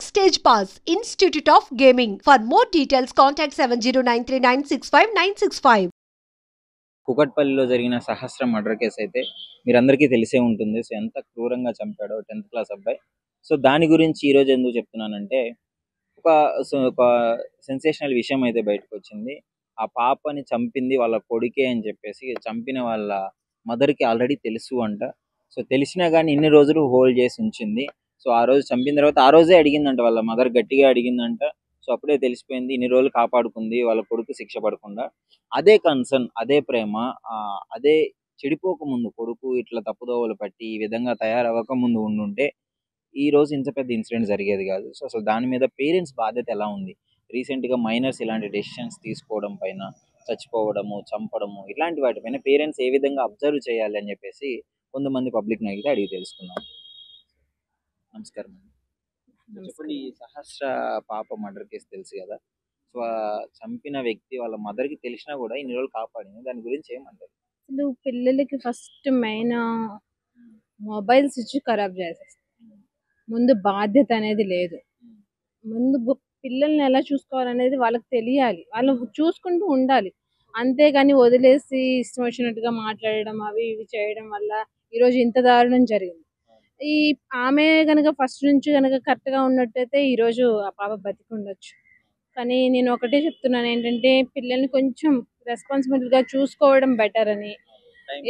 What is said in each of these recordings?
Backstage Pass, Institute of Gaming. For more details, contact 7093965965. కుకట్పల్లిలో జరిగిన సహస్ర murder case అయితే మీరందరికీ తెలిసే ఉంటుంది. సో ఎంత క్రూరంగా చంపాడో 10th క్లాస్ అబ్బాయి. సో దాని గురించి ఈరోజు ఎందుకు చెప్తున్నానంటే ఒక సెన్సేషనల్ విషయం అయితే బయటకు వచ్చింది. ఆ పాపని చంపింది వాళ్ళ కొడుకే అని చెప్పేసి చంపిన వాళ్ళ మదర్కి ఆల్రెడీ తెలుసు అంట. సో తెలిసినా కానీ ఇన్ని రోజులు హోల్డ్ చేసి ఉంచింది. సో ఆ రోజు చంపిన తర్వాత ఆ రోజే అడిగిందంట, వాళ్ళ మదర్ గట్టిగా అడిగిందంట. సో అప్పుడే తెలిసిపోయింది, ఇన్ని రోజులు కాపాడుకుంది వాళ్ళ కొడుకు శిక్ష పడకుండా. అదే కన్సర్న్, అదే ప్రేమ, అదే చెడిపోక ముందు కొడుకు ఇట్లా తప్పుదోవలు పట్టి ఈ విధంగా తయారవ్వక ముందు ఉండుంటే ఈ రోజు ఇంత పెద్ద ఇన్సిడెంట్ జరిగేది కాదు. సో అసలు దాని మీద పేరెంట్స్ బాధ్యత ఎలా ఉంది? రీసెంట్గా మైనర్స్ ఇలాంటి డెసిషన్స్ తీసుకోవడం పైన, చచ్చిపోవడము, చంపడము, ఇలాంటి వాటిపైన పేరెంట్స్ ఏ విధంగా అబ్జర్వ్ చేయాలి అని చెప్పేసి కొంతమంది పబ్లిక్ అయితే అడిగి తెలుసుకున్నాం. నమస్కారం అండి. చెప్పండి, ఈ సహస్ర పాప మర్డర్ కేసు తెలుసు కదా. సో చంపిన వ్యక్తి వాళ్ళ మదర్కి తెలిసినా కూడా ఇన్ని రోజులు కాపాడింది, దాని గురించి ఏమంటారు? అసలు పిల్లలకి ఫస్ట్ మెయిన్ మొబైల్స్ ఇచ్చి ఖరాబ్ చేసేస్తారు. ముందు బాధ్యత అనేది లేదు. ముందు పిల్లల్ని ఎలా చూసుకోవాలనేది వాళ్ళకి తెలియాలి, వాళ్ళు చూసుకుంటూ ఉండాలి. అంతేగాని వదిలేసి ఇష్టం వచ్చినట్టుగా మాట్లాడడం, అవి ఇవి చేయడం వల్ల ఈరోజు ఇంత దారుణం జరిగింది. ఈ ఆమె కనుక ఫస్ట్ నుంచి కనుక కరెక్ట్గా ఉన్నట్టయితే ఈరోజు ఆ పాప బతికి ఉండొచ్చు. కానీ నేను ఒకటే చెప్తున్నాను ఏంటంటే, పిల్లల్ని కొంచెం రెస్పాన్సిబుల్గా చూసుకోవడం బెటర్ అని.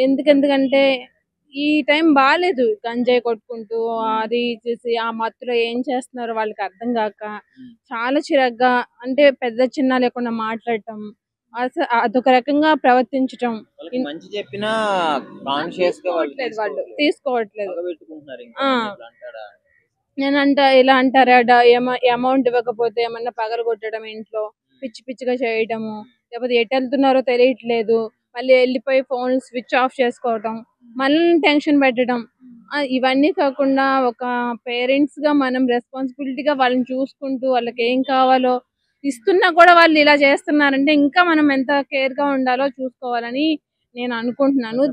ఎందుకంటే ఈ టైం బాగాలేదు, గంజాయి కొట్టుకుంటూ అది చేసి ఆ మత్తులో ఏం చేస్తున్నారో వాళ్ళకి అర్థం కాక చాలా చిరాగ్గా, అంటే పెద్ద చిన్న లేకుండా మాట్లాడటం, అదొక రకంగా ప్రవర్తించటం. మంచి చెప్పినా కాన్షియస్ గా వాళ్ళు తీసుకోవట్లేదు. నేనంట ఇలా అంటారా, అమౌంట్ ఇవ్వకపోతే ఏమన్నా పగలు కొట్టడం, ఇంట్లో పిచ్చి పిచ్చిగా చేయటము, లేకపోతే ఎటు వెళ్తున్నారో తెలియట్లేదు, మళ్ళీ వెళ్ళిపోయి ఫోన్ స్విచ్ ఆఫ్ చేసుకోవటం, మళ్ళీ టెన్షన్ పెట్టడం. ఇవన్నీ కాకుండా ఒక పేరెంట్స్గా మనం రెస్పాన్సిబిలిటీగా వాళ్ళని చూసుకుంటూ వాళ్ళకి ఏం కావాలో ఇస్తున్నా కూడా వాళ్ళు ఇలా చేస్తున్నారంటే ఇంకా మనం ఎంత కేర్గా ఉండాలో చూసుకోవాలని నేను అనుకుంటున్నాను.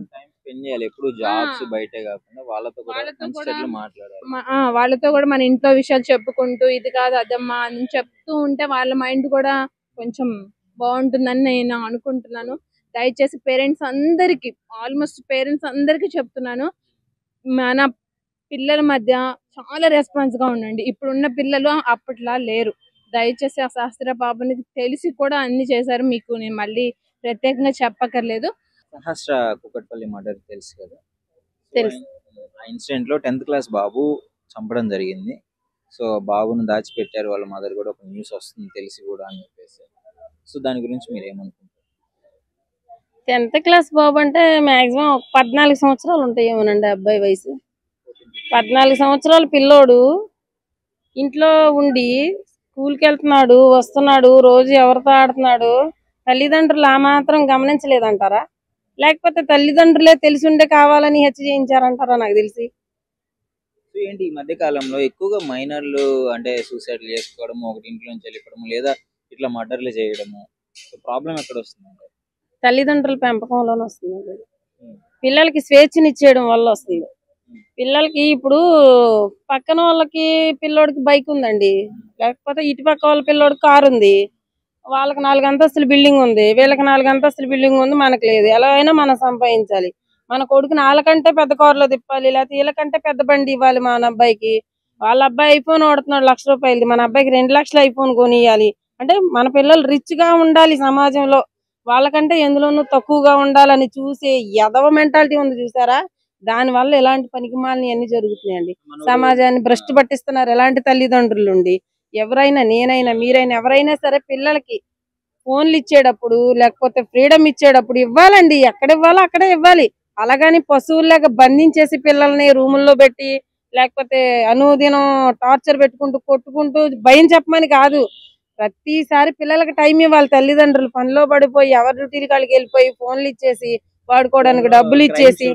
వాళ్ళతో కూడా మన ఇంట్లో విషయాలు చెప్పుకుంటూ ఇది కాదు అదమ్మా అని చెప్తూ ఉంటే వాళ్ళ మైండ్ కూడా కొంచెం బాగుంటుందని నేను అనుకుంటున్నాను. దయచేసి పేరెంట్స్ అందరికీ, ఆల్మోస్ట్ పేరెంట్స్ అందరికీ చెప్తున్నాను, మన పిల్లల మధ్య చాలా రెస్పాన్స్గా ఉండండి. ఇప్పుడున్న పిల్లలు అప్పట్లా లేరు. దయచేసి ఆ సహస్ర పాపని తెలిసి కూడా అన్ని చేశారు, మీకు నేను మళ్ళీ ప్రత్యేకంగా చెప్పక్కర్లేదు. సహస్ర కుకట్పల్లి మర్డర్ తెలుసు కదా. తెలుసు. ఆ ఇన్సిడెంట్ లో 10th క్లాస్ బాబు చంపడం జరిగింది. సో బాబును దాచిపెట్టారు వాళ్ళ మదర్ కూడా, ఒక న్యూస్ వస్తుంది తెలిసి కూడా అని చెప్పేసి. సో దాని గురించి మీరు ఏమనుకుంటారు? 10th క్లాస్ బాబు అంటే మాక్సిమం 14 సంవత్సరాలు ఉంటాయేమోనండి అబ్బాయి వయసు. 14 సంవత్సరాల పిల్లోడు ఇంట్లో ఉండి స్కూల్కి వెళ్తున్నాడు, వస్తున్నాడు, రోజు ఎవరితో ఆడుతున్నాడు, తల్లిదండ్రులు ఆ మాత్రం గమనించలేదంటారా? లేకపోతే తల్లిదండ్రులే తెలిసి ఉండే కావాలని హత్య చేయించారంటారా? నాకు తెలిసి ఏంటి ఈ మధ్య కాలంలో ఎక్కువగా మైనర్లు అంటే సూసైడ్ చేసుకోవడము, ఒకటి ఇంట్లో నుంచి వెళ్ళిపోవడము, లేదా ఇట్లా మర్డర్లు చేయడము. ప్రాబ్లం ఎక్కడ వస్తుంది? తల్లిదండ్రుల పెంపకంలోనే వస్తుంది. పిల్లలకి స్వేచ్ఛనిచ్చేయడం వల్ల వస్తుంది. పిల్లలకి ఇప్పుడు పక్కన వాళ్ళకి పిల్లోడికి బైక్ ఉందండి, లేకపోతే ఇటు పక్క వాళ్ళ పిల్లోడికి కారు ఉంది, వాళ్ళకి 4 అంతస్తుల బిల్డింగ్ ఉంది, వీళ్ళకి 4 అంతస్తుల బిల్డింగ్ ఉంది, మనకు లేదు. ఎలా అయినా మనం సంపాదించాలి. మన కొడుకుని వాళ్ళకంటే పెద్ద కారులో తిప్పాలి, లేకపోతే వీళ్ళకంటే పెద్ద బండి ఇవ్వాలి మన అబ్బాయికి. వాళ్ళ అబ్బాయి ఐఫోన్ వాడుతున్నాడు 1,00,000 రూపాయలది, మన అబ్బాయికి 2 లక్షల ఐఫోన్ కొనియాలి. అంటే మన పిల్లలు రిచ్ గా ఉండాలి సమాజంలో, వాళ్ళకంటే ఎందులోనూ తక్కువగా ఉండాలని చూసే ఎదవ మెంటాలిటీ ఉంది చూసారా? దాని వల్ల ఎలాంటి పనికిమాలని అన్ని జరుగుతున్నాయండి. సమాజాన్ని భ్రష్టు పట్టిస్తున్నారు ఎలాంటి తల్లిదండ్రులు ఉండి. ఎవరైనా, నేనైనా, మీరైనా, ఎవరైనా సరే పిల్లలకి ఫోన్లు ఇచ్చేటప్పుడు లేకపోతే ఫ్రీడమ్ ఇచ్చేటప్పుడు ఇవ్వాలండి. ఎక్కడ ఇవ్వాలో అక్కడే ఇవ్వాలి. అలాగని పశువుల్లాగా బంధించేసి పిల్లల్ని రూముల్లో పెట్టి లేకపోతే అనుదినం టార్చర్ పెట్టుకుంటూ కొట్టుకుంటూ భయం చెప్పమని కాదు. ప్రతిసారి పిల్లలకి టైం ఇవ్వాలి. తల్లిదండ్రులు పనిలో పడిపోయి ఎవరి డ్యూటీలు కాడికి వెళ్ళిపోయి ఫోన్లు ఇచ్చేసి వాడుకోవడానికి డబ్బులు ఇచ్చేసి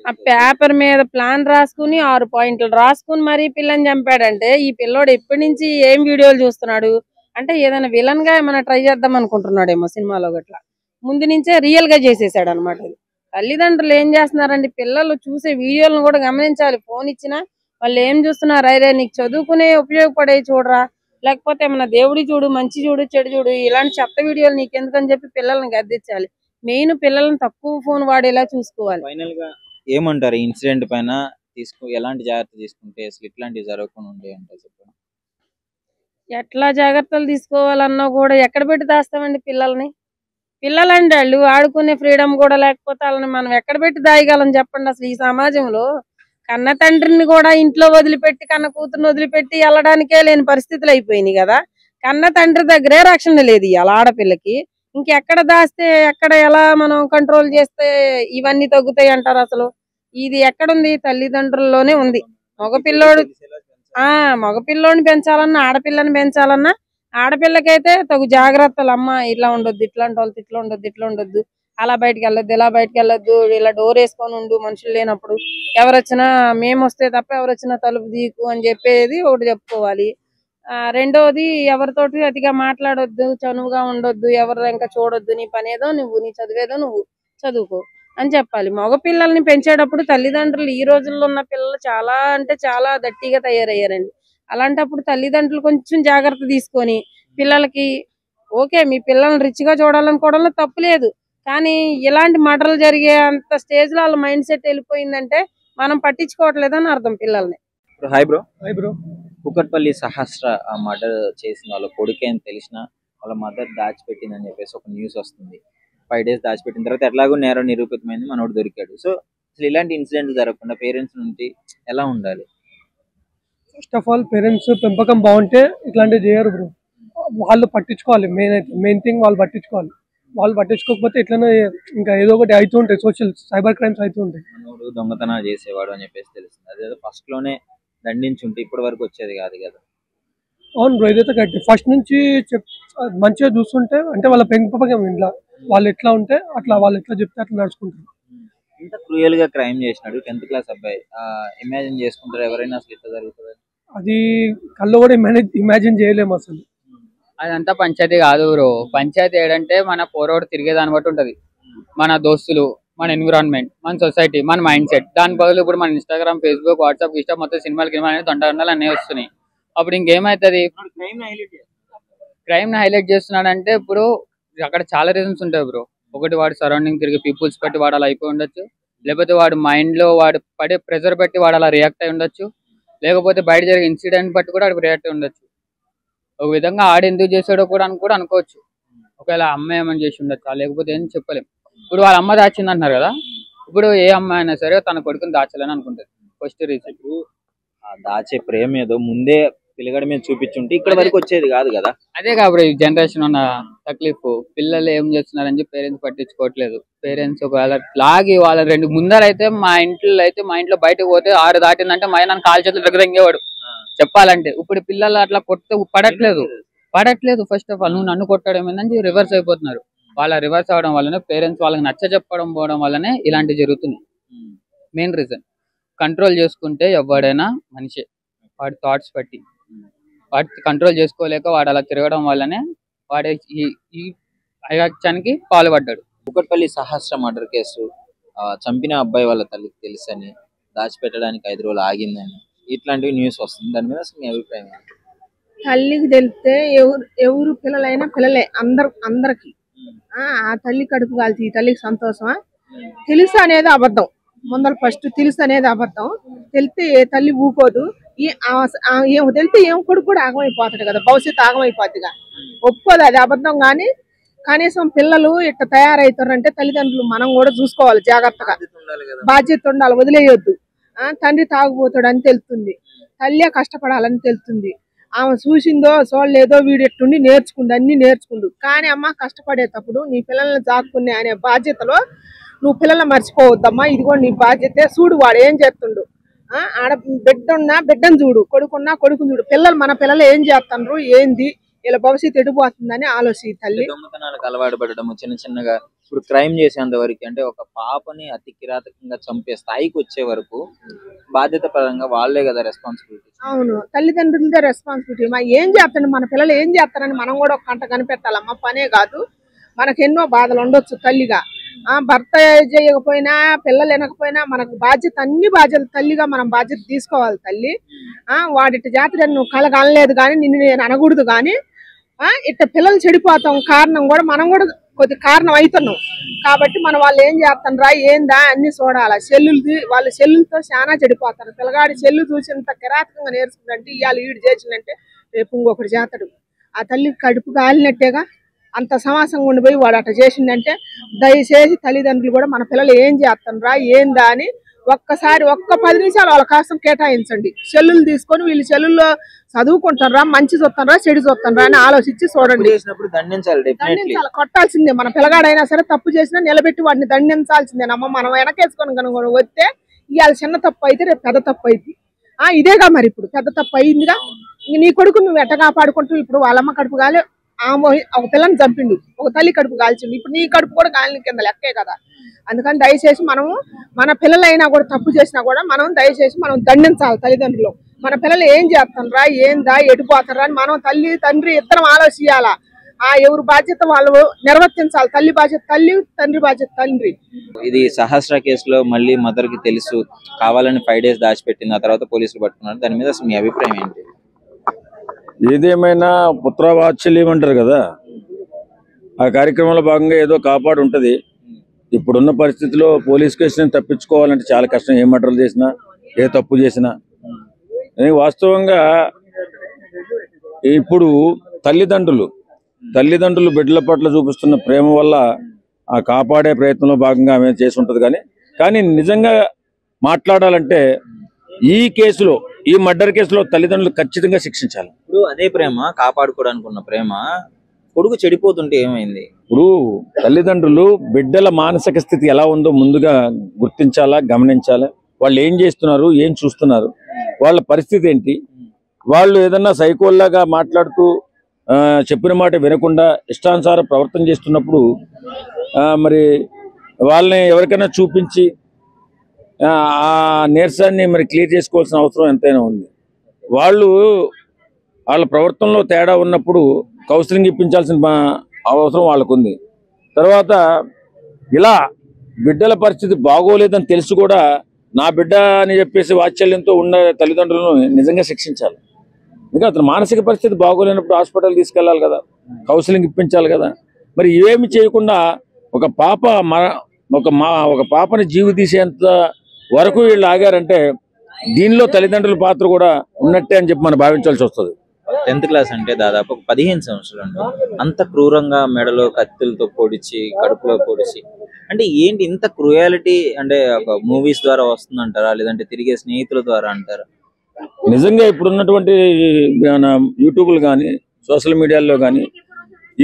ఆ పేపర్ మీద ప్లాన్ రాసుకుని 6 పాయింట్లు రాసుకుని మరీ పిల్లని చంపాడంటే ఈ పిల్లోడు ఎప్పటి నుంచి ఏం వీడియోలు చూస్తున్నాడు అంటే ఏదైనా విలన్ గా ఏమైనా ట్రై చేద్దాం అనుకుంటున్నాడేమో సినిమాలో గట్లా. ముందు నుంచే రియల్ గా చేసేసాడు అనమాట. తల్లిదండ్రులు ఏం చేస్తున్నారండి, పిల్లలు చూసే వీడియోలను కూడా గమనించాలి. ఫోన్ ఇచ్చినా వాళ్ళు ఏం చూస్తున్నారు, అరే నీకు చదువుకునే ఉపయోగపడే చూడరా, లేకపోతే ఏమన్నా దేవుడి చూడు, మంచి చూడు, చెడు చూడు, ఇలాంటి చెత్త వీడియోలు నీకెందుకని చెప్పి పిల్లల్ని గద్దించాలి. మెయిన్ పిల్లల్ని తక్కువ ఫోన్ వాడేలా చూసుకోవాలి. ఫైనల్ గా ఏమంటారు ఈ ఇన్సిడెంట్ పైన? ఎలాంటి జాగ్రత్త తీసుకుంటే అసలు ఇట్లాంటివి జరగకుండా ఉండే అంటే చెప్పండి. ఎట్లా జాగ్రత్తలు తీసుకోవాలన్నా కూడా ఎక్కడ పెట్టి దాస్తామండి పిల్లల్ని? పిల్లలండి వాళ్ళు ఆడుకునే ఫ్రీడమ్ కూడా లేకపోతే వాళ్ళని మనం ఎక్కడ పెట్టి దాయగలం చెప్పండి? అసలు ఈ సమాజంలో కన్న తండ్రిని కూడా ఇంట్లో వదిలిపెట్టి, కన్న కూతురుని వదిలిపెట్టి వెళ్ళడానికే లేని పరిస్థితులు అయిపోయినాయి కదా. కన్న తండ్రి దగ్గరే రక్షణ లేదు ఇవాళ ఆడపిల్లకి. ఇంకెక్కడ దాస్తే, ఎక్కడ ఎలా మనం కంట్రోల్ చేస్తే ఇవన్నీ తగ్గుతాయి అంటారు? అసలు ఇది ఎక్కడుంది? తల్లిదండ్రుల్లోనే ఉంది. మగపిల్లోడు మగపిల్లోని పెంచాలన్నా, ఆడపిల్లని పెంచాలన్నా, ఆడపిల్లకైతే తగు జాగ్రత్తలు, అమ్మ ఇట్లా ఉండొద్దు, ఇట్లాంటి వాళ్ళతో ఇట్లా ఉండొద్దు, ఇట్లా ఉండొద్దు, అలా బయటకు వెళ్ళొద్దు, ఇలా బయటకు వెళ్ళొద్దు, ఇలా డోర్ వేసుకొని ఉండు, మనుషులు లేనప్పుడు ఎవరొచ్చినా మేము వస్తే తప్ప ఎవరొచ్చినా తలుపు తీకు అని చెప్పేది ఒకటి చెప్పుకోవాలి. రెండోది ఎవరితోటి అతిగా మాట్లాడొద్దు, చనువుగా ఉండొద్దు, ఎవరు ఇంకా చూడొద్దు, నీ పనేదో నువ్వు, నీ చదివేదో నువ్వు చదువుకో అని చెప్పాలి. మగ పిల్లల్ని పెంచేటప్పుడు తల్లిదండ్రులు, ఈ రోజుల్లో ఉన్న పిల్లలు చాలా అంటే చాలా దట్టిగా తయారయ్యారండి. అలాంటప్పుడు తల్లిదండ్రులు కొంచెం జాగ్రత్త తీసుకొని పిల్లలకి, ఓకే మీ పిల్లల్ని రిచ్ గా చూడాలనుకోవడంలో తప్పు లేదు, కానీ ఇలాంటి మర్డర్లు జరిగే అంత స్టేజ్ లో వాళ్ళ మైండ్ సెట్ వెళ్ళిపోయిందంటే మనం పట్టించుకోవట్లేదని అర్థం పిల్లల్ని. Hi bro. Kukatpally Sahasra murder చేసిన వాళ్ళ కొడుకే అని తెలిసిన వాళ్ళ మదర్ దాచిపెట్టిందని చెప్పేసి ఒక న్యూస్ వస్తుంది. 5 days దాచిపెట్టిన తర్వాత ఎట్లాగో నేరం నిరూపితమైంది, మనోడు దొరికాడు. సో అసలు ఇలాంటి ఇన్సిడెంట్ జరగకుండా పేరెంట్స్ నుండి ఎలా ఉండాలి? ఫస్ట్ ఆఫ్ ఆల్ పేరెంట్స్ పెంపకం బాగుంటే ఇట్లాంటివి చేయరు బ్రో. వాళ్ళు పట్టించుకోవాలి, మెయిన్ థింగ్ వాళ్ళు పట్టించుకోవాలి. వాళ్ళు పట్టించుకోకపోతే ఇట్లనే ఇంకా ఏదో ఒకటి అవుతూ ఉంటాయి, సైబర్ క్రైమ్స్ అవుతూ ఉంటాయి. మనోడు దొంగతనాలు చేసేవాడు అని చెప్పేసి తెలుస్తుంది. అదేదో ఫస్ట్ లోనే దండించుంటే ఇప్పటి వరకు వచ్చేది కాదు కదా. అవును బ్రో, ఇదైతే కరెక్ట్. ఫస్ట్ నుంచి మంచిగా చూస్తుంటే, అంటే వాళ్ళ పెంపకం ఇంట్లో వాళ్ళు ఎట్లా ఉంటే అట్లా, వాళ్ళు ఎట్లా చెప్తే అట్లా నడుచుకుంటారు. ఇంత క్రూయల్ గా క్రైమ్ చేసినాడు 10th క్లాస్ అబ్బాయి. ఇమాజిన్ చేసుకుంటారు ఎవరైనా అసలు ఇట్లా జరుగుతుంది? అది కళ్ళు కూడా ఇమాజిన్ చేయలేము అసలు. అదంతా పంచాయతీ కాదు బ్రో. పంచాయతీ ఏంటంటే మన పోరోడు తిరిగే దాన్ని బట్టి ఉంటది. మన దోస్తులు, మన ఎన్విరాన్మెంట్, మన సొసైటీ, మన మైండ్ సెట్. దాని బదులు ఇప్పుడు మన ఇన్స్టాగ్రామ్, ఫేస్బుక్, వాట్సాప్, ఇష్టం మొత్తం సినిమాలు అనేది తొందరలు అన్నీ వస్తున్నాయి. అప్పుడు ఇంకేమైతుంది? క్రైమ్ ని హైలైట్ చేస్తున్నాడంటే ఇప్పుడు అక్కడ చాలా రీజన్స్ ఉంటాయి బ్రో. ఒకటి వాడు సరౌండింగ్ తిరిగి పీపుల్స్ బట్టి వాడు అలా అయిపోయి ఉండొచ్చు, లేకపోతే వాడు మైండ్ లో వాడు పడే ప్రెజర్ బట్టి వాడు అలా రియాక్ట్ అయి ఉండొచ్చు, లేకపోతే బయట జరిగే ఇన్సిడెంట్ బట్టి కూడా వాడు రియాక్ట్ అయి ఉండొచ్చు. ఒక విధంగా ఆడు ఎందుకు చేసాడో కూడా అనుకోవచ్చు. ఒకవేళ అమ్మాయి ఏమని చేసి ఉండొచ్చు, లేకపోతే ఏం చెప్పలేం. ఇప్పుడు వాళ్ళ అమ్మ దాచింది అంటున్నారు కదా, ఇప్పుడు ఏ అమ్మాయి అయినా సరే తన కొడుకుని దాచాలని అనుకుంటుంది. ఫస్ట్ రీజన్ దాచే ప్రేమ ఏదో ముందే పిల్లగడ మీద చూపించుంటే ఇక్కడ వరకు వచ్చేది కాదు కదా. అదే కాబట్టి ఈ జనరేషన్ ఉన్న తక్లీఫ్. పిల్లలు ఏం చేస్తున్నారని చెప్పి పేరెంట్స్ పట్టించుకోవట్లేదు. పేరెంట్స్ ఒకవేళ లాగి వాళ్ళ రెండు ముందరైతే మా ఇంట్లో బయటకు పోతే 6 దాటిందంటే మా నన్ను కాలు చేతులు దగ్గరంగేవాడు చెప్పాలంటే. ఇప్పుడు పిల్లలు అట్లా కొడితే పడట్లేదు. ఫస్ట్ ఆఫ్ ఆల్ నువ్వు నన్ను కొట్టడం ఏంటంటే రివర్స్ అయిపోతున్నారు. వాళ్ళ రివర్స్ అవడం వల్లనే పేరెంట్స్ వాళ్ళకి నచ్చ చెప్పడం పోవడం వల్లనే ఇలాంటివి జరుగుతున్నాయి. మెయిన్ రీజన్ కంట్రోల్ చేసుకుంటే ఎవడైనా మనిషి వాడి థాట్స్ బట్టి వాటి కంట్రోల్ చేసుకోలేక వాడు అలా తిరగడం వల్లనే వాడే ఈ అయాచానికి పాల్పడ్డాడు. కుకట్పల్లి సహస్ర మర్డర్ కేసు చంపిన అబ్బాయి వాళ్ళ తల్లికి తెలుసని దాచిపెట్టడానికి 5 రోజులు ఆగిందని ఇట్లాంటివి న్యూస్ వస్తుంది. దాని మీద అసలు మీ అభిప్రాయం? తల్లికి తెలిస్తే ఎవరు పిల్లలైనా పిల్లలే అందరికి. ఆ తల్లి కడుపు కాల్చి ఈ తల్లికి సంతోషమా? తెలుసు అనేది అబద్ధం. ముందర ఫస్ట్ తెలుసు అనేది అబద్ధం. తెలితే ఏ తల్లి ఊకోదు. ఏమో తెలితే ఏం కొడుకు కూడా ఆగమైపోతాడు కదా, భవిష్యత్తు ఆగమైపోద్దిగా. ఒప్పుకోదు, అది అబద్ధం. కానీ కనీసం పిల్లలు ఇట్లా తయారవుతారంటే తల్లిదండ్రులు మనం కూడా చూసుకోవాలి జాగ్రత్తగా. బాధ్యత ఉండాలి, వదిలేయొద్దు. తండ్రి తాగుపోతాడు అని తెలుస్తుంది, తల్లి కష్టపడాలని తెలుస్తుంది. ఆమె చూసిందో చూడలేదో వీడు ఎట్టుండి అన్ని నేర్చుకుండు. కానీ అమ్మ కష్టపడేటప్పుడు నీ పిల్లల్ని జాక్కునే అనే బాధ్యతలో నువ్వు పిల్లల్ని మర్చిపోవద్దమ్మా. ఇదిగో నీ బాధ్యతే. చూడు వాడు ఏం చేస్తుండు. ఆడ బిడ్డ ఉన్నా బిడ్డను చూడు, కొడుకున్నా కొడుకుని చూడు. మన పిల్లలు ఏం చేస్తున్నారు, ఏంది, ఇలా భవిష్యత్తు ఎడిపోతుందని ఆలోచి తల్లి. దొంగతనాలకు అలవాటు పడడం చిన్నగా ఇప్పుడు క్రైమ్ చేసేంత వరకు, అంటే ఒక పాపని అతి కిరాతకంగా చంపే స్థాయికి వచ్చే వరకు బాధ్యత పరంగా వాళ్ళే కదా రెస్పాన్సిబిలిటీ. అవును, తల్లిదండ్రులదే రెస్పాన్సిబిలిటీ. ఏం చేస్తాడు, మన పిల్లలు ఏం చేస్తారని మనం కూడా ఒక కంట కనిపెట్టాలమ్మా. పనే కాదు, మనకు ఎన్నో బాధలు ఉండొచ్చు తల్లిగా. భర్త చేయకపోయినా పిల్లలు వినకపోయినా మనకు బాధ్యత, అన్ని బాధ్యత తల్లిగా మనం బాధ్యత తీసుకోవాలి. తల్లి వాడిటి జాతర నువ్వు కలగనలేదు కానీ నిన్ను నేను అనకూడదు, కానీ ఇట్ట పిల్లలు చెడిపోతాం కారణం కూడా మనం కూడా కొద్ది కారణం అవుతున్నాం. కాబట్టి మనం వాళ్ళు ఏం చేస్తారా ఏందా అన్ని చూడాలి. సెల్లులది వాళ్ళ సెల్లులతో చాలా చెడిపోతారు. పిల్లగాడి సెల్లు చూసి ఇంత కిరాతకంగా నేర్చుకుందంటే ఇవాళ ఈడు చేసిందంటే రేపు ఇంకొకటి చేస్తాడు. ఆ తల్లి కడుపు కాలినట్టేగా అంత సమాసంగా ఉండిపోయి వాడు అట్లా చేసిందంటే దయచేసి తల్లిదండ్రులు కూడా మన పిల్లలు ఏం చేస్తారా ఏందా అని ఒక్కసారి 10 నిమిషాలు వాళ్ళ కోసం కేటాయించండి. సెల్లులు తీసుకొని వీళ్ళు సెల్లుల్లో చదువుకుంటారా, మంచి చూస్తారా, చెడు చూస్తారా అని ఆలోచించి చూడండి. దండించాలి, కొట్టాల్సిందే. మన పిల్లగాడైనా సరే తప్పు చేసినా నిలబెట్టి వాడిని దండించాల్సిందేనమ్మ. మనం వెనకేసుకొని కనుక వస్తే ఇవాళ చిన్న తప్పు అయితే రేపు పెద్ద తప్పు అయింది. ఇదేగా మరి ఇప్పుడు పెద్ద తప్పు అయిందిగా. నీ కొడుకు నువ్వు ఎట్ట కాపాడుకుంటూ ఇప్పుడు వాళ్ళమ్మ కడుపు కాలే ఒక పిల్లని చంపిండు, ఒక తల్లి కడుపు కాల్చిండు, ఇప్పుడు నీ కడుపు కూడా కాలిన కింద లెక్కే కదా. అందుకని దయచేసి మనము మన పిల్లలైనా కూడా తప్పు చేసినా కూడా మనం దయచేసి మనం దండించాలి. తల్లిదండ్రులు మన పిల్లలు ఏం చేస్తారా ఏందా ఎటుపోతారా అని మనం తల్లి తండ్రి ఇద్దరం ఆలోచించాలా. ఎవరి బాధ్యత వాళ్ళు నిర్వర్తించాలి. తల్లి బాధ్యత తల్లి, తండ్రి బాధ్యత తండ్రి. ఇది సహస్ర కేసులో మళ్ళీ మదర్ కి తెలుసు కావాలని 5 days దాచిపెట్టింది, ఆ తర్వాత పోలీసులు పట్టుకున్నారు. దాని మీద అసలు మీ అభిప్రాయం ఏంటి? ఏదేమైనా పుత్రవాత్సల్యం అంటారు కదా, ఆ కార్యక్రమంలో భాగంగా ఏదో కాపాడు ఉంటుంది. ఇప్పుడున్న పరిస్థితిలో పోలీస్ కేసుని తప్పించుకోవాలంటే చాలా కష్టం. ఏ మర్డర్లు చేసినా ఏ తప్పు చేసినా. వాస్తవంగా ఇప్పుడు తల్లిదండ్రులు బిడ్డల పట్ల చూపిస్తున్న ప్రేమ వల్ల ఆ కాపాడే ప్రయత్నంలో భాగంగా ఆమె చేసి ఉంటుంది. కానీ నిజంగా మాట్లాడాలంటే ఈ మర్డర్ కేసులో తల్లిదండ్రులు ఖచ్చితంగా శిక్షించాలి. ఇప్పుడు అదే ప్రేమ కాపాడుకోవడానికి ఉన్న ప్రేమ కొడుకు చెడిపోతుంటే ఏమైంది? ఇప్పుడు తల్లిదండ్రులు బిడ్డల మానసిక స్థితి ఎలా ఉందో ముందుగా గుర్తించాలా, గమనించాలా. వాళ్ళు ఏం చేస్తున్నారు, ఏం చూస్తున్నారు, వాళ్ళ పరిస్థితి ఏంటి. వాళ్ళు ఏదన్నా సైకోల్లాగా మాట్లాడుతూ చెప్పిన మాట వినకుండా ఇష్టానుసారం ప్రవర్తన చేస్తున్నప్పుడు మరి వాళ్ళని ఎవరికైనా చూపించి ఆ నీరసాన్ని మరి క్లియర్ చేసుకోవాల్సిన అవసరం ఎంతైనా ఉంది. వాళ్ళ ప్రవర్తనలో తేడా ఉన్నప్పుడు కౌన్సిలింగ్ ఇప్పించాల్సిన అవసరం వాళ్ళకు ఉంది. తర్వాత ఇలా బిడ్డల పరిస్థితి బాగోలేదని తెలిసి కూడా నా బిడ్డ అని చెప్పేసి వాత్సల్యంతో ఉన్న తల్లిదండ్రులను నిజంగా శిక్షించాలి. ఇంకా అతను మానసిక పరిస్థితి బాగోలేనప్పుడు హాస్పిటల్ తీసుకెళ్ళాలి కదా, కౌన్సిలింగ్ ఇప్పించాలి కదా. మరి ఇవేమి చేయకుండా ఒక పాపని జీవి తీసేంత వరకు వీళ్ళు ఆగారంటే దీనిలో తల్లిదండ్రుల పాత్ర కూడా ఉన్నట్టే అని చెప్పి మనం భావించాల్సి వస్తుంది. 10th క్లాస్ అంటే దాదాపు 15 సంవత్సరాలు అంత క్రూరంగా మెడలో కత్తులతో పొడిచి కడుపులో పొడిచి అంటే ఏంటి ఇంత క్రూయాలిటీ? అంటే ఒక మూవీస్ ద్వారా వస్తుందంటారా లేదంటే తిరిగే స్నేహితుల ద్వారా అంటారా? నిజంగా ఇప్పుడున్నటువంటి యూట్యూబ్లు కానీ సోషల్ మీడియాలో కానీ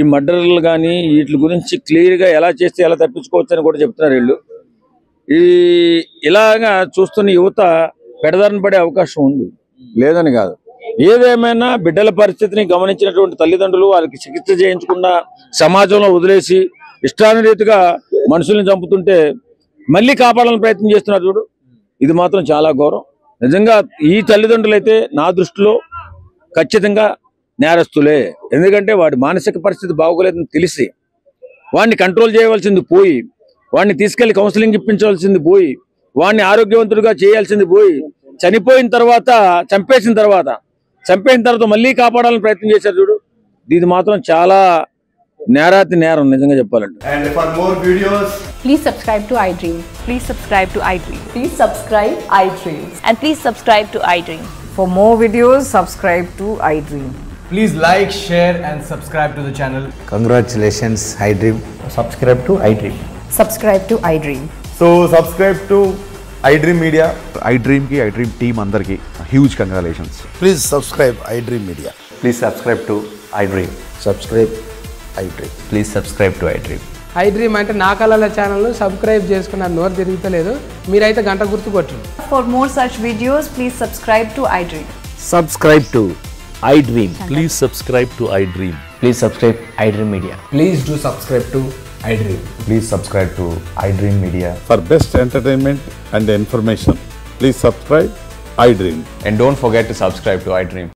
ఈ మర్డర్లు కానీ వీటి గురించి క్లియర్గా ఎలా చేస్తే ఎలా తప్పించుకోవచ్చు అని కూడా చెప్తున్నారు వీళ్ళు. ఇలాగా చూస్తున్న యువత పెడదారిన పడే అవకాశం ఉంది, లేదని కాదు. ఏదేమైనా బిడ్డల పరిస్థితిని గమనించినటువంటి తల్లిదండ్రులు వాళ్ళకి చికిత్స చేయించకుండా సమాజంలో వదిలేసి ఇష్టానురీతిగా మనుషుల్ని చంపుతుంటే మళ్ళీ కాపాడాలని ప్రయత్నం చేస్తున్నారు చూడు, ఇది మాత్రం చాలా ఘోరం. నిజంగా ఈ తల్లిదండ్రులు అయితే నా దృష్టిలో ఖచ్చితంగా నేరస్తులే. ఎందుకంటే వాడి మానసిక పరిస్థితి బాగోలేదని తెలిసి వాడిని కంట్రోల్ చేయవలసింది పోయి, వాడిని తీసుకెళ్లి కౌన్సిలింగ్ ఇప్పించవలసింది పోయి, వాడిని ఆరోగ్యవంతుడిగా చేయాల్సింది పోయి, చనిపోయిన తర్వాత చంపేసిన తర్వాత మళ్ళీ కాపాడాలని ప్రయత్నం చేశారు చూడు, ఇది మాత్రం చాలా నేరాతి నేరం నిజంగా చెప్పాలంటే. And for more videos, please subscribe to iDream. Please subscribe to iDream. Please subscribe iDream. And please subscribe to iDream. For more videos, subscribe to iDream. please like, share and subscribe to the channel. Congratulations, iDream. Subscribe to iDream. Subscribe to iDream. So subscribe to iDream Media. iDream ki iDream team andarki huge congratulations. Please subscribe iDream Media. Please subscribe to iDream. Subscribe iDream. Please subscribe to iDream. iDream అంటే నా కళల channel subscribe చేసుకున్న నోరు తిరుగుతలేదు, మీరైతే గంట గుర్తు కొట్టండి. For more such videos, please subscribe to iDream. Subscribe to iDream. Please subscribe to iDream. Please subscribe iDream Media. Please do subscribe to iDream. Please subscribe to iDream Media. For best entertainment and information, please subscribe iDream. And don't forget to subscribe to iDream.